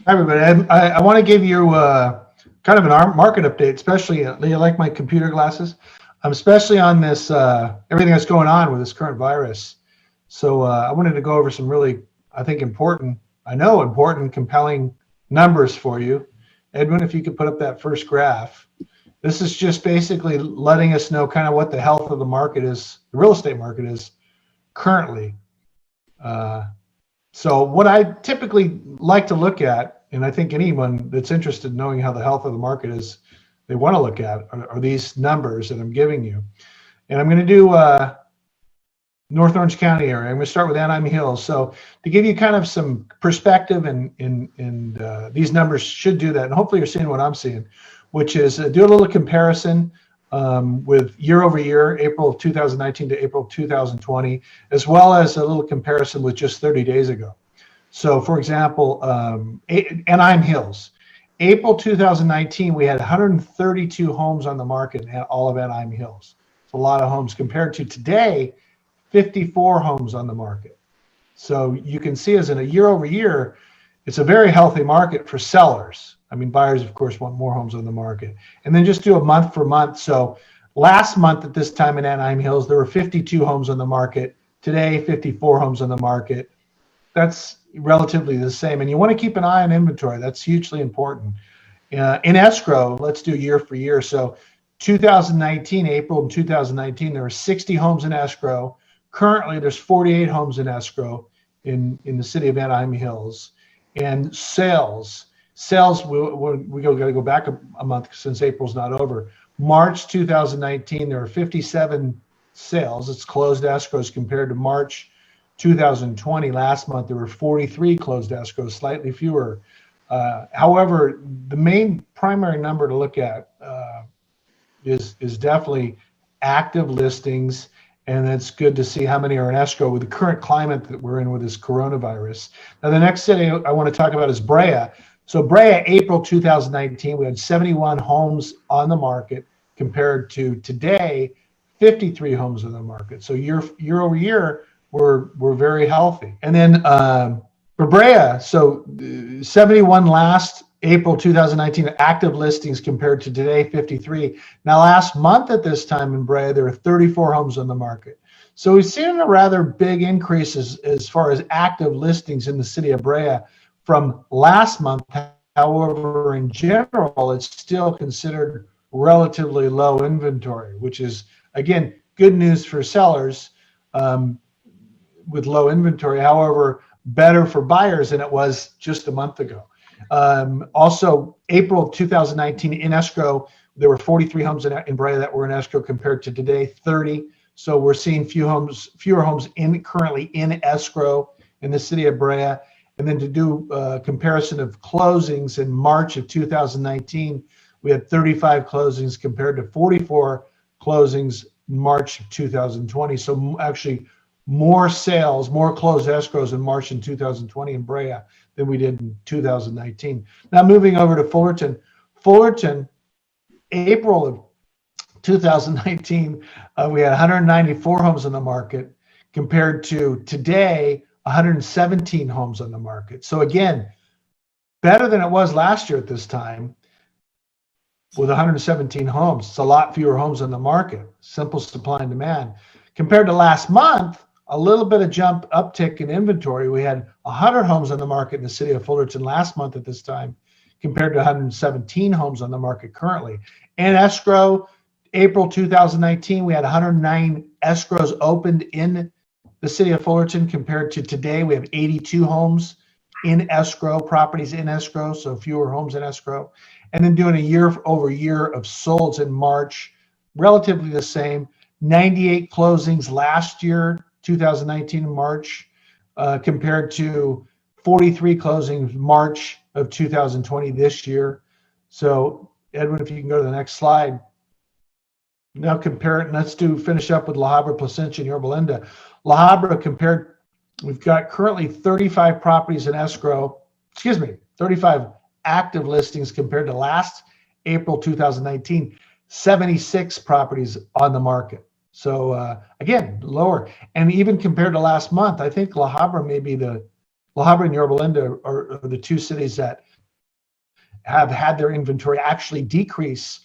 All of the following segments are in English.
Hi, everybody. I want to give you kind of an market update, especially, you like my computer glasses, especially on this, everything that's going on with this current virus. So I wanted to go over some really, I think, important, compelling numbers for you. Edwin, if you could put up that first graph. This is just basically letting us know kind of what the health of the market is, the real estate market is currently. So what I typically like to look at, and I think anyone that's interested in knowing how the health of the market is, they want to look at are these numbers that I'm giving you. And I'm going to do North Orange County area. I'm going to start with Anaheim Hills. So to give you kind of some perspective, and these numbers should do that. And hopefully you're seeing what I'm seeing, which is do a little comparison with year over year, April of 2019 to April of 2020, as well as a little comparison with just 30 days ago. So for example, Anaheim Hills, April 2019, we had 132 homes on the market in all of Anaheim Hills. It's a lot of homes compared to today, 54 homes on the market. So you can see as in a year over year, it's a very healthy market for sellers. I mean, buyers, of course, want more homes on the market. And then just do a month for month. So last month at this time in Anaheim Hills, there were 52 homes on the market. Today, 54 homes on the market. That's relatively the same. And you want to keep an eye on inventory. That's hugely important. In escrow, let's do year for year. So 2019, April of 2019, there were 60 homes in escrow. Currently, there's 48 homes in escrow in the city of Anaheim Hills. And sales, we got to go back a month since April's not over. March 2019, there were 57 sales. It's closed escrows compared to March 2020. Last month, there were 43 closed escrows, slightly fewer. However, the main primary number to look at is definitely active listings. And it's good to see how many are in escrow with the current climate that we're in with this coronavirus. Now, the next city I want to talk about is Brea. So Brea, April 2019, we had 71 homes on the market compared to today, 53 homes on the market. So year over year, we're very healthy. And then for Brea, so 71 last April 2019 active listings compared to today, 53. Now, last month at this time in Brea, there were 34 homes on the market. So we've seen a rather big increase as far as active listings in the city of Brea from last month. However, in general, it's still considered relatively low inventory, which is, again, good news for sellers with low inventory. However, better for buyers than it was just a month ago. Also, April of 2019 in escrow, there were 43 homes in Brea that were in escrow compared to today, 30. So we're seeing fewer homes currently in escrow in the city of Brea. And then to do a comparison of closings in March of 2019, we had 35 closings compared to 44 closings in March of 2020. So actually more sales, more closed escrows in March in 2020 in Brea than we did in 2019. Now moving over to Fullerton. Fullerton, April of 2019, we had 194 homes on the market compared to today, 117 homes on the market. So again, better than it was last year at this time with 117 homes. It's a lot fewer homes on the market, simple supply and demand. Compared to last month, a little bit of jump uptick in inventory. We had 100 homes on the market in the city of Fullerton last month at this time, compared to 117 homes on the market currently. And escrow, April 2019, we had 109 escrows opened in the city of Fullerton compared to today. We have 82 homes in escrow, properties in escrow, so fewer homes in escrow. And then doing a year over year of solds in March, relatively the same. 98 closings last year, 2019 in March, compared to 43 closings March of 2020 this year. So Edwin, if you can go to the next slide. Now compare it, and let's finish up with La Habra, Placentia, and Yorba Linda. La Habra compared, we've got currently 35 properties in escrow, 35 active listings compared to last April 2019, 76 properties on the market. So again, lower. And even compared to last month, I think La Habra and Yorba Linda are the two cities that have had their inventory actually decrease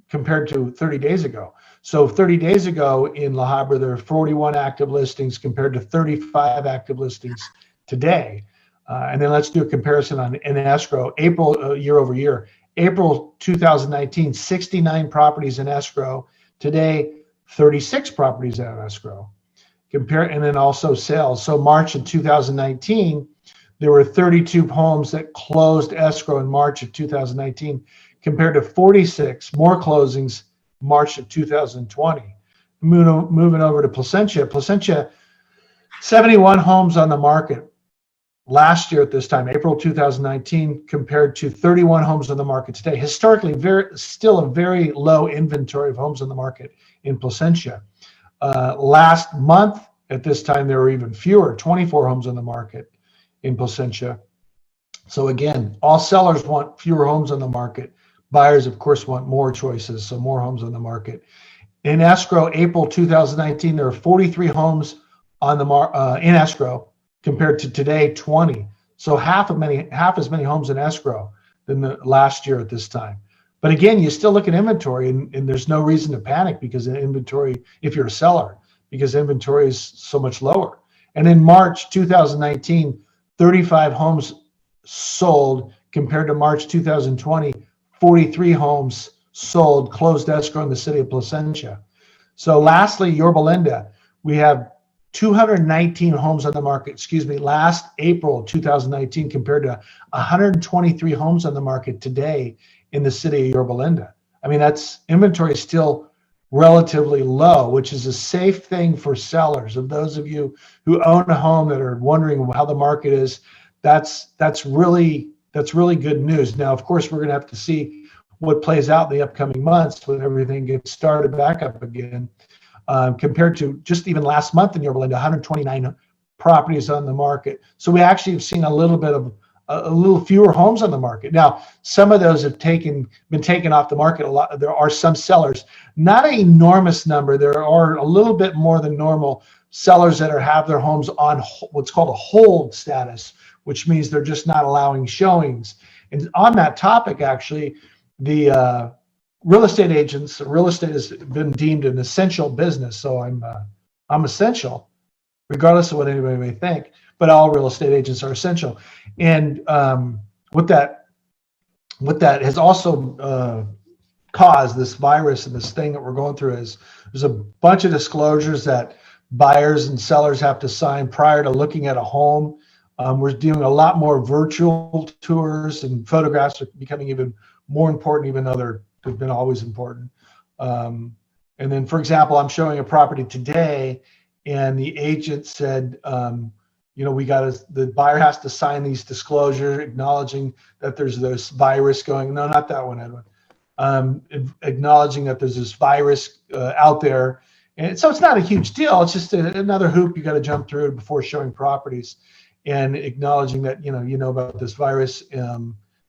compared to 30 days ago. So 30 days ago in La Habra, there are 41 active listings compared to 35 active listings today. And then let's do a comparison in escrow, April year over year. April 2019, 69 properties in escrow. Today, 36 properties in escrow. And then also sales. So March of 2019, there were 32 homes that closed escrow in March of 2019 compared to 46 more closings March of 2020. Moving over to Placentia. Placentia, 71 homes on the market last year at this time, April 2019, compared to 31 homes on the market today. Historically, still a very low inventory of homes on the market in Placentia. Last month at this time, there were even fewer, 24 homes on the market in Placentia. So again, all sellers want fewer homes on the market. Buyers, of course, want more choices, so more homes on the market. In escrow, April 2019, there are 43 homes on the in escrow compared to today, 20. So half as many homes in escrow than the last year at this time. But again, you still look at inventory, and there's no reason to panic because of inventory, if you're a seller, because inventory is so much lower. And in March 2019, 35 homes sold compared to March 2020, 43 homes sold, closed escrow in the city of Placentia. So lastly, Yorba Linda, we have 219 homes on the market, last April 2019 compared to 123 homes on the market today in the city of Yorba Linda. I mean, that's inventory is still relatively low, which is a safe thing for sellers. Of those of you who own a home that are wondering how the market is, that's really good news. Now, of course, we're going to have to see what plays out in the upcoming months when everything gets started back up again. Compared to just even last month in Yorba Linda, 129 properties on the market. So we actually have seen a little fewer homes on the market. Now, some of those have been taken off the market a lot. There are some sellers, not an enormous number. There are a little bit more than normal sellers that have their homes on what's called a hold status, which means they're just not allowing showings. And on that topic, actually, the real estate agents, real estate has been deemed an essential business. So I'm essential, regardless of what anybody may think. But all real estate agents are essential. And what that has also caused, this virus and this thing that we're going through, is there's a bunch of disclosures that buyers and sellers have to sign prior to looking at a home. We're doing a lot more virtual tours, and photographs are becoming even more important, even though they've been always important. And then, for example, I'm showing a property today, and the agent said, the buyer has to sign these disclosures acknowledging that there's this virus going. No, not that one, Edwin. Acknowledging that there's this virus out there. And so it's not a huge deal. It's just another hoop you got to jump through before showing properties, and acknowledging that you know about this virus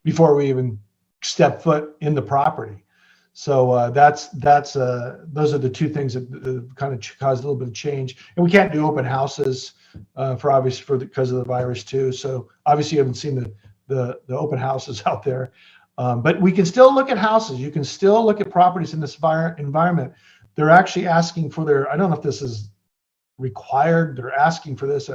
before we even step foot in the property. So those are the two things that kind of caused a little bit of change. And we can't do open houses because of the virus too. So obviously you haven't seen the open houses out there, but we can still look at houses. You can still look at properties in this environment. They're actually asking for I don't know if this is required. They're asking for this,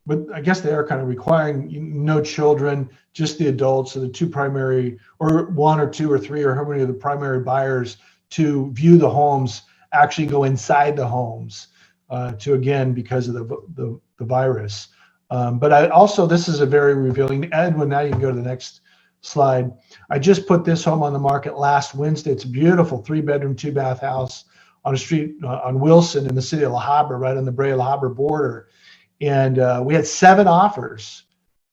but I guess they are kind of requiring no children, just the adults, so the two primary, or one or two or three, or how many of the primary buyers to view the homes actually go inside the homes because of the virus. But this is a very revealing. Edwin, now you can go to the next slide. I just put this home on the market last Wednesday. It's a beautiful 3-bedroom, 2-bath house on a street on Wilson in the city of La Habra, right on the Brea-La Habra border. And we had 7 offers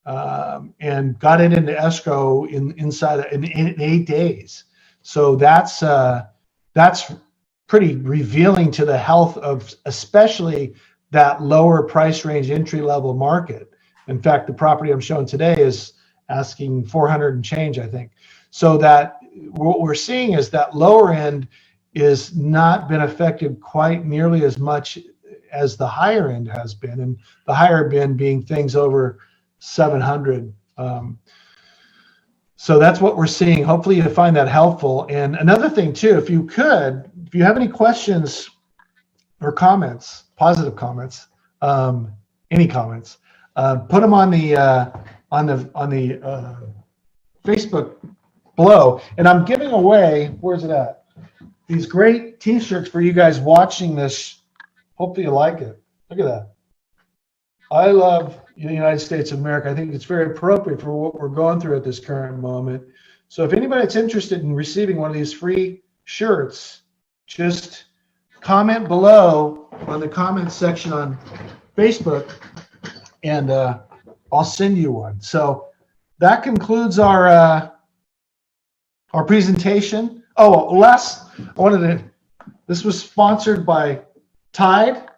and got it into escrow in 8 days. So that's pretty revealing to the health of especially that lower price range entry level market. In fact, the property I'm showing today is asking 400 and change, I think. So that what we're seeing is that lower end is not been affected quite nearly as much as the higher end has been, and the higher end being things over 700. So that's what we're seeing. Hopefully you find that helpful. And another thing too, if you have any questions or comments, positive comments, any comments, put them on the Facebook below. And I'm giving away, where's it at? These great t-shirts for you guys watching this. Hopefully you like it. Look at that. I love the United States of America. I think it's very appropriate for what we're going through at this current moment. So if anybody's interested in receiving one of these free shirts, just comment below on the comments section on Facebook, and I'll send you one. So that concludes our presentation. Oh, this was sponsored by Tide.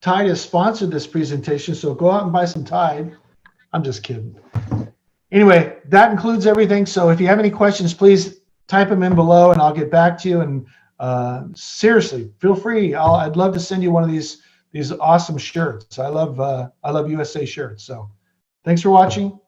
Tide has sponsored this presentation, so go out and buy some Tide. I'm just kidding. Anyway, that includes everything. So if you have any questions, please type them in below, and I'll get back to you. And seriously, feel free. I'd love to send you one of these awesome shirts. I love USA shirts. So thanks for watching.